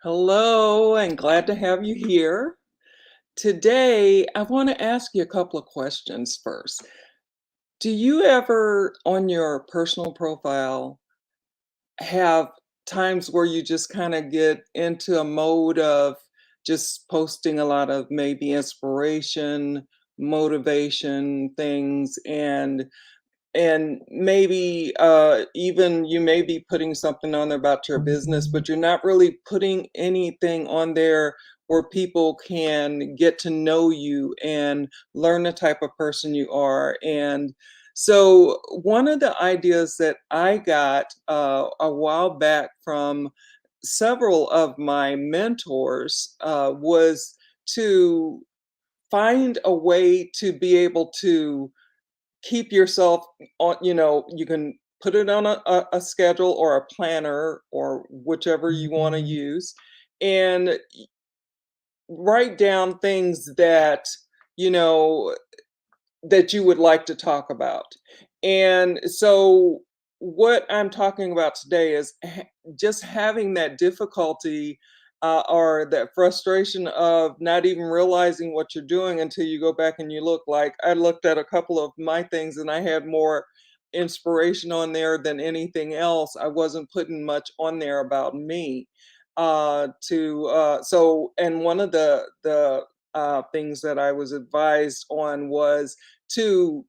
Hello, and glad to have you here. Today, I want to ask you a couple of questions first. Do you ever, on your personal profile, have times where you just kind of get into a mode of just posting a lot of maybe inspiration, motivation things, and maybe even you may be putting something on there about your business, but you're not really putting anything on there where people can get to know you and learn the type of person you are. And so, one of the ideas that I got a while back from several of my mentors was to find a way to be able to keep yourself on, you can put it on a schedule or a planner or whichever you want to use, and write down things that you know that you would like to talk about. And so what I'm talking about today is just having that difficulty, or that frustration of not even realizing what you're doing until you go back and you look. Like, I looked at a couple of my things and I had more inspiration on there than anything else. I wasn't putting much on there about me. To so and one of the things that I was advised on was to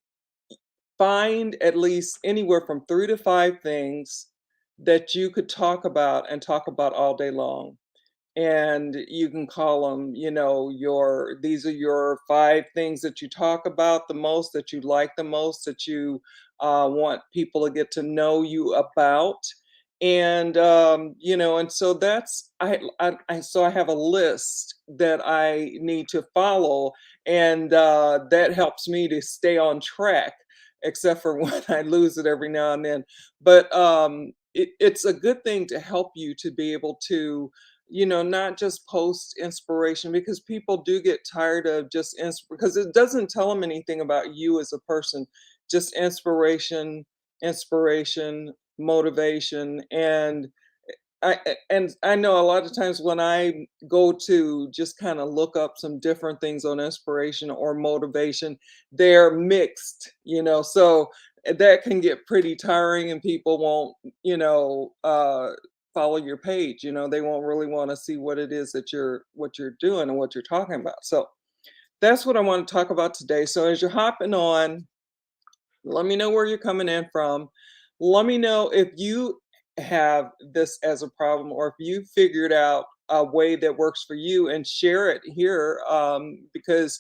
find at least anywhere from 3 to 5 things that you could talk about and talk about all day long. And you can call them, your these are your 5 things that you talk about the most, that you like the most, that you want people to get to know you about. And so that's I so I have a list that I need to follow, and that helps me to stay on track, except for when I lose it every now and then. But it's a good thing to help you to be able to, not just post inspiration, because people do get tired of just because it doesn't tell them anything about you as a person. Just inspiration, inspiration, motivation, and I know a lot of times when I go to just kind of look up some different things on inspiration or motivation, they're mixed, so that can get pretty tiring, and people won't, follow your page. They won't really want to see what it is that you're doing and what you're talking about. So that's what I want to talk about today. So as you're hopping on, let me know where you're coming in from. Let me know if you have this as a problem, or if you figured out a way that works for you, and share it here, because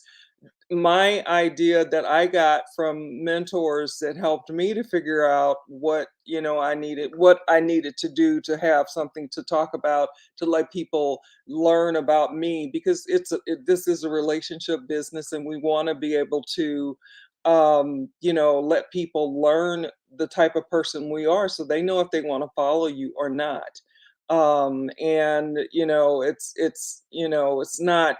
my idea that I got from mentors that helped me to figure out what I needed to do to have something to talk about, to let people learn about me, because this is a relationship business, and we want to be able to let people learn the type of person we are, so they know if they want to follow you or not. And it's not,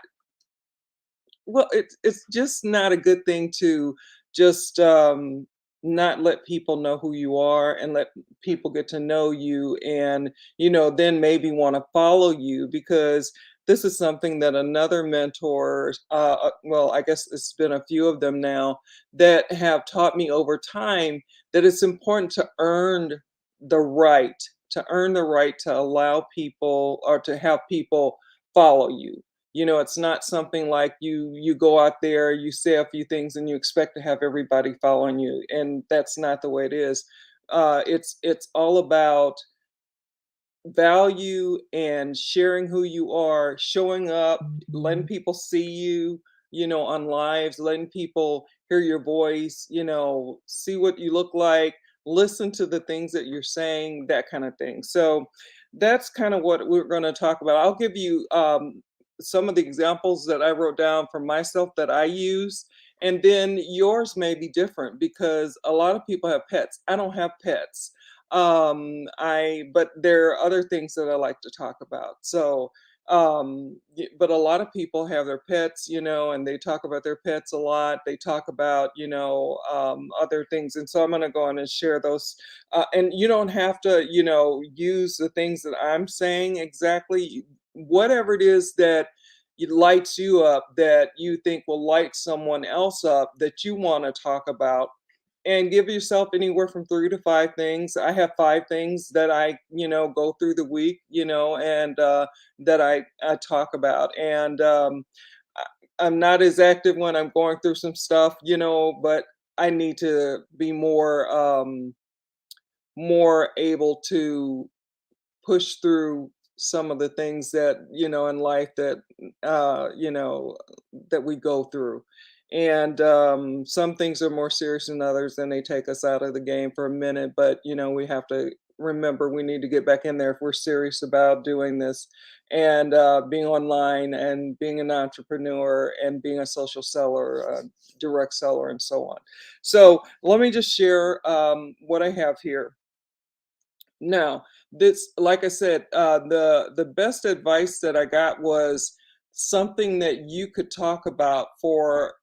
well, it's just not a good thing to just not let people know who you are, and let people get to know you, and then maybe want to follow you, because this is something that another mentor, well, I guess it's been a few of them now, that have taught me over time, that it's important to earn the right to allow people, or to have people follow you. It's not something like you go out there, you say a few things, and you expect to have everybody following you, and that's not the way it is. It's all about value and sharing who you are, showing up, letting people see you, on lives, letting people hear your voice, see what you look like, listen to the things that you're saying, that kind of thing. So that's kind of what we're going to talk about. I'll give you some of the examples that I wrote down for myself that I use. And then yours may be different, because a lot of people have pets. I don't have pets. But there are other things that I like to talk about. So but a lot of people have their pets, and they talk about their pets a lot. They talk about, other things, and so I'm going to go on and share those. And you don't have to, use the things that I'm saying exactly. whatever it is that it lights you up, that you think will light someone else up, that you want to talk about, and give yourself anywhere from 3 to 5 things. I have 5 things that I, go through the week, and that I talk about. And I'm not as active when I'm going through some stuff, but I need to be more able to push through some of the things that, in life that that we go through. And some things are more serious than others, and they take us out of the game for a minute, but we have to remember we need to get back in there if we're serious about doing this. And being online and being an entrepreneur and being a social seller, direct seller, and so on. So let me just share what I have here now. This, like I said, the best advice that I got was something that you could talk about for,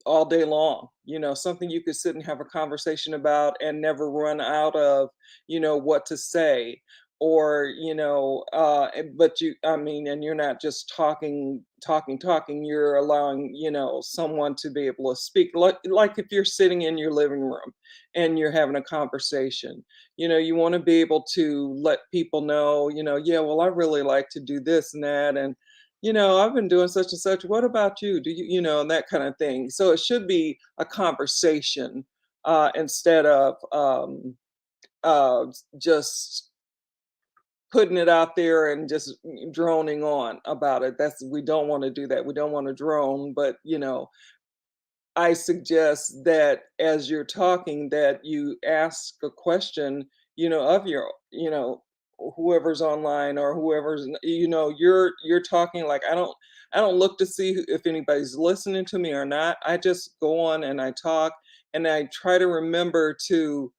all day long. Something you could sit and have a conversation about and never run out of, what to say. Or, but I mean, and you're not just talking, you're allowing, someone to be able to speak. Like if you're sitting in your living room and you're having a conversation, you want to be able to let people know, yeah, well, I really like to do this and that. And, I've been doing such and such. What about you? Do you, and that kind of thing. So it should be a conversation, instead of just putting it out there and just droning on about it. We don't want to do that. We don't want to drone, but, I suggest that as you're talking, that you ask a question, of your, whoever's online or whoever's, you're talking. Like, I don't look to see if anybody's listening to me or not. I just go on and I talk, and I try to remember to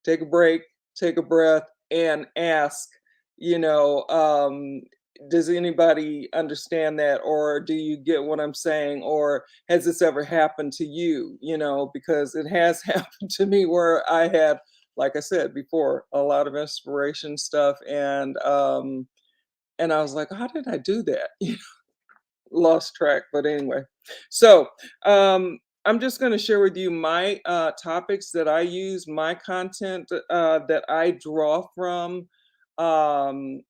take a break, take a breath, and ask, you know, um, does anybody understand that? Or do you get what I'm saying? Or has this ever happened to you? Because it has happened to me where I had, like I said before, a lot of inspiration stuff. And I was like, how did I do that? Lost track, but anyway. So, I'm just going to share with you my topics that I use, my content that I draw from, um,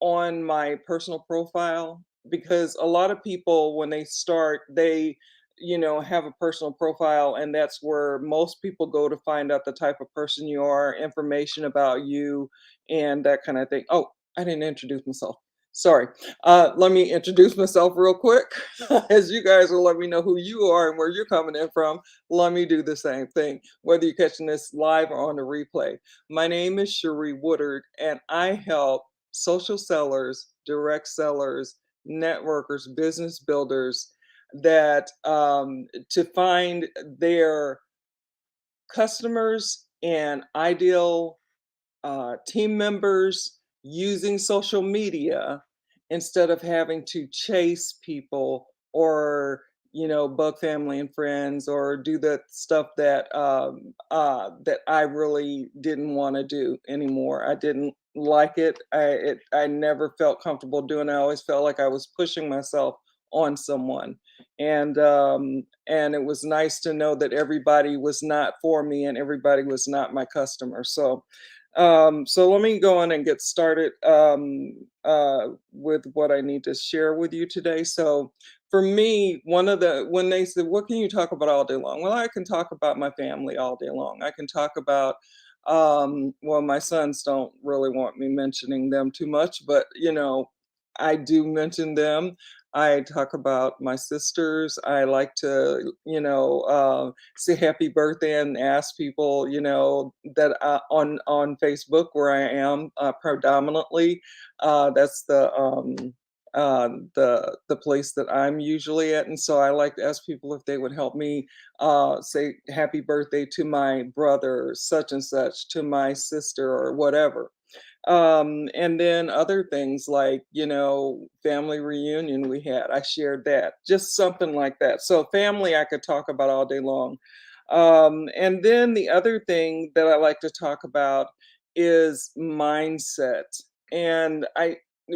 on my personal profile, because a lot of people, when they start, they, have a personal profile, and that's where most people go to find out the type of person you are, information about you, and that kind of thing. Oh, I didn't introduce myself. Sorry. Let me introduce myself real quick. As you guys will let me know who you are and where you're coming in from, let me do the same thing, whether you're catching this live or on the replay. My name is Cherie Woodard, and I help social sellers, direct sellers, networkers, business builders, that to find their customers and ideal team members using social media, instead of having to chase people, or bug family and friends, or do the stuff that I really didn't want to do anymore. I didn't like it. I never felt comfortable doing it. I always felt like I was pushing myself on someone. And it was nice to know that everybody was not for me and everybody was not my customer. So let me go on and get started, with what I need to share with you today. So for me, when they said, "What can you talk about all day long?" Well, I can talk about my family all day long. I can talk about, well, my sons don't really want me mentioning them too much, but I do mention them. I talk about my sisters. I like to, say happy birthday and ask people, that on Facebook, where I am predominantly. That's the place that I'm usually at, and so I like to ask people if they would help me say happy birthday to my brother, such and such, to my sister, or whatever. And then other things like, family reunion we had, I shared that, just something like that. So family, I could talk about all day long. And then the other thing that I like to talk about is mindset. And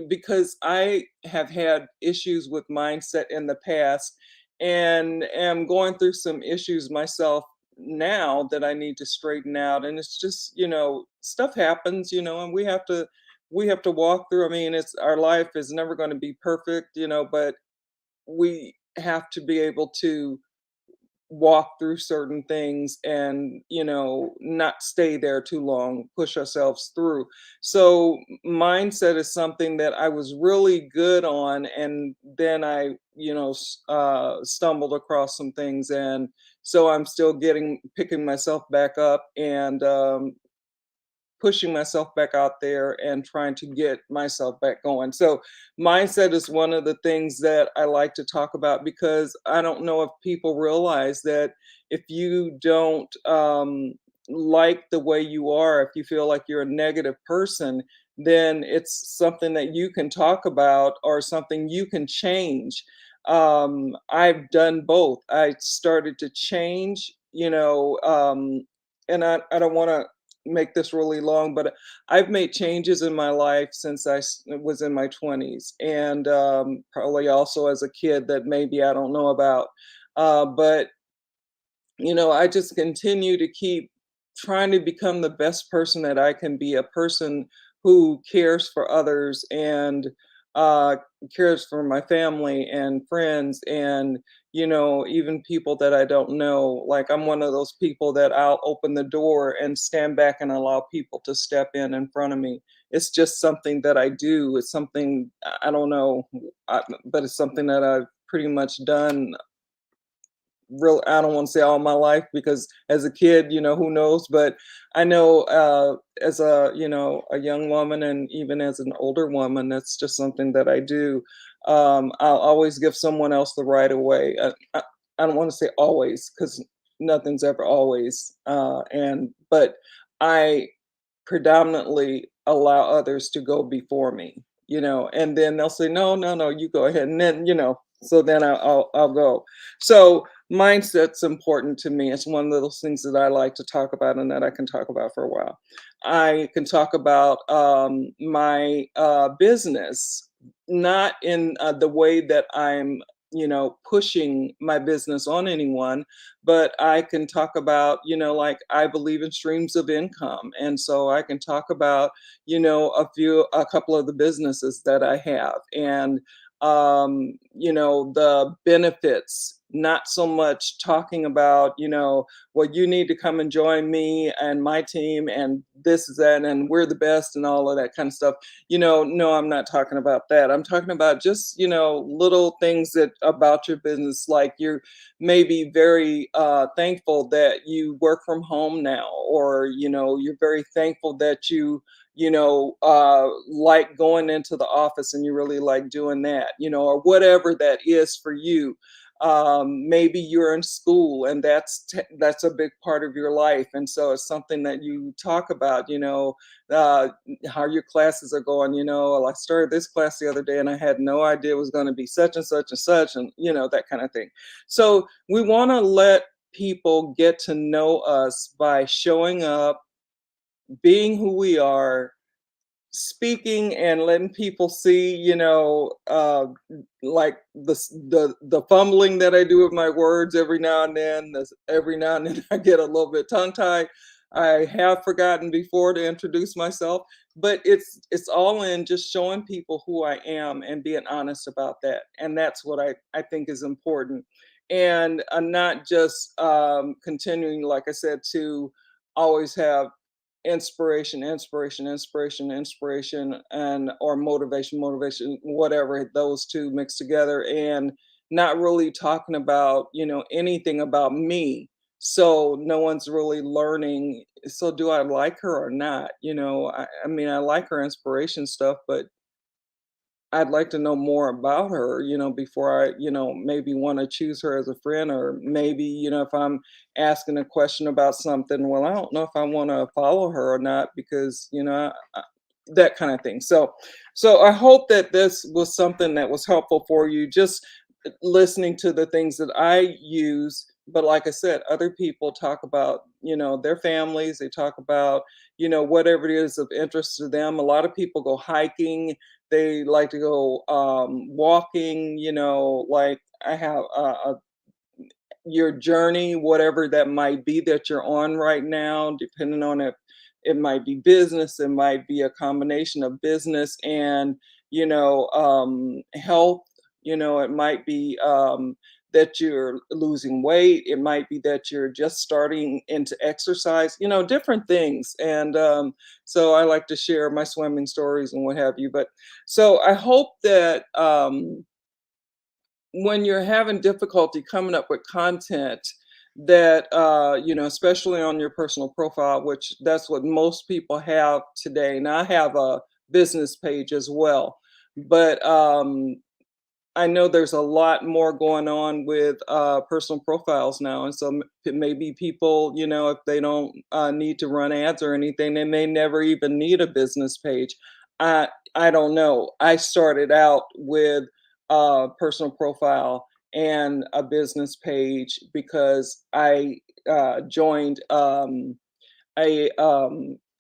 because I have had issues with mindset in the past and am going through some issues myself now that I need to straighten out. And it's just, stuff happens, and we have to walk through. I mean, it's our life is never going to be perfect, but we have to be able to walk through certain things and not stay there too long, push ourselves through. So mindset is something that I was really good on, and then I stumbled across some things, and so I'm still getting picking myself back up, and pushing myself back out there and trying to get myself back going. So, mindset is one of the things that I like to talk about, because I don't know if people realize that if you don't like the way you are, if you feel like you're a negative person, then it's something that you can talk about or something you can change. I've done both. I started to change, and I don't want to make this really long, but I've made changes in my life since was in my 20s, and probably also as a kid that maybe I don't know about. But I just continue to keep trying to become the best person that I can be, a person who cares for others and uh, cares for my family and friends, and, even people that I don't know. Like, I'm one of those people that I'll open the door and stand back and allow people to step in front of me. It's just something that I do. It's something I don't know, but it's something that I've pretty much done real I don't want to say all my life, because as a kid, who knows, but I know as a young woman, and even as an older woman, that's just something that I do. I'll always give someone else the right of way. I don't want to say always, because nothing's ever always, and but I predominantly allow others to go before me, and then they'll say, no, no, no, you go ahead. And then, so then I'll go. So mindset's important to me. It's one of those things that I like to talk about and that I can talk about for a while. I can talk about my business, not in the way that I'm, pushing my business on anyone, but I can talk about, like, I believe in streams of income. And so I can talk about, a couple of the businesses that I have, and, the benefits, not so much talking about, well, you need to come and join me and my team and this is that, and we're the best and all of that kind of stuff. No, I'm not talking about that. I'm talking about just, little things that about your business, like you're maybe very thankful that you work from home now, or you're very thankful that you like going into the office and you really like doing that, or whatever that is for you. Maybe you're in school and that's a big part of your life, and so it's something that you talk about, uh, how your classes are going. Well, I started this class the other day and I had no idea it was going to be such and such and such, and that kind of thing. So we want to let people get to know us by showing up, being who we are, speaking, and letting people see, like the fumbling that I do with my words every now and then. Every now and then I get a little bit tongue tied. I have forgotten before to introduce myself, but it's all in just showing people who I am and being honest about that, and that's what I think is important. And not just continuing, like I said, to always have inspiration, inspiration, inspiration, inspiration, and or motivation, motivation, whatever, those two mixed together, and not really talking about, anything about me. So no one's really learning. So do I like her or not? I mean, I like her inspiration stuff, but I'd like to know more about her, before I, maybe want to choose her as a friend, or maybe, if I'm asking a question about something, well, I don't know if I want to follow her or not, because, that kind of thing. So I hope that this was something that was helpful for you, just listening to the things that I use. But like I said, other people talk about, their families, they talk about, whatever it is of interest to them. A lot of people go hiking. They like to go walking. Like I have your journey, whatever that might be that you're on right now, depending on if it might be business, it might be a combination of business and, health. It might be that you're losing weight. It might be that you're just starting into exercise, different things. And so I like to share my swimming stories and what have you. But so I hope that when you're having difficulty coming up with content that especially on your personal profile, which that's what most people have today. Now I have a business page as well, but I know there's a lot more going on with personal profiles now, and so maybe people, if they don't need to run ads or anything, they may never even need a business page. I don't know. I started out with a personal profile and a business page because I joined a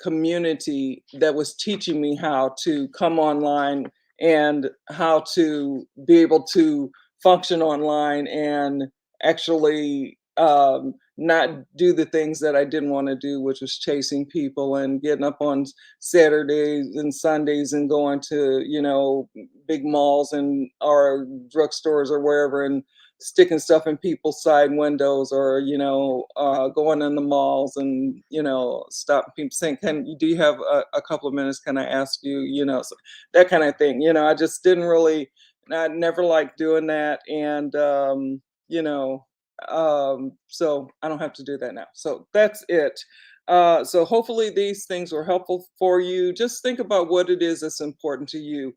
community that was teaching me how to come online and how to be able to function online and actually not do the things that I didn't want to do, which was chasing people and getting up on Saturdays and Sundays and going to, big malls and or drugstores or wherever and sticking stuff in people's side windows or going in the malls and stopping people saying, do you have a couple of minutes, can I ask you, so that kind of thing. I just didn't really, I never liked doing that. And you know so I don't have to do that now, so that's it. So hopefully these things were helpful for you. Just think about what it is that's important to you.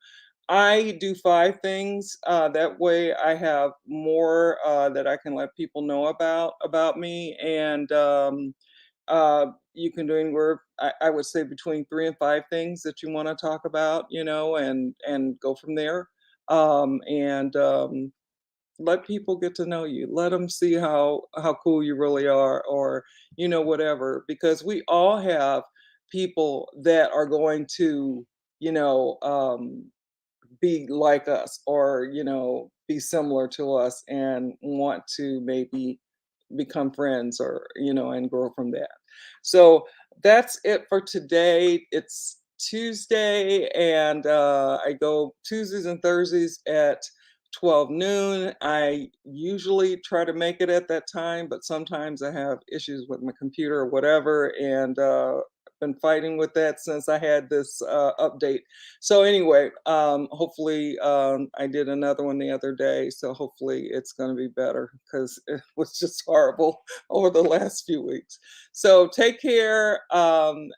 I do 5 things, that way I have more, that I can let people know about me, and, you can do anywhere I would say between 3 and 5 things that you wanna talk about, and go from there, and, let people get to know you. Let them see how cool you really are, or, whatever, because we all have people that are going to, you know, be like us or be similar to us and want to maybe become friends or and grow from that. So that's it for today. It's Tuesday, and I go Tuesdays and Thursdays at 12 noon. I usually try to make it at that time, but sometimes I have issues with my computer or whatever, and been fighting with that since I had this update. So anyway, hopefully I did another one the other day, so hopefully it's going to be better because it was just horrible over the last few weeks. So take care, and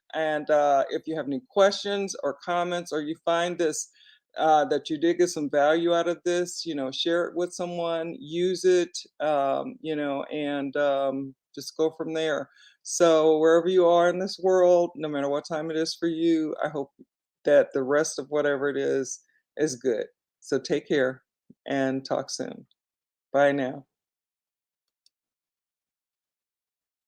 if you have any questions or comments, or you find this that you did get some value out of this, share it with someone, use it, and just go from there. So wherever you are in this world, no matter what time it is for you, I hope that the rest of whatever it is good. So take care and talk soon. Bye now.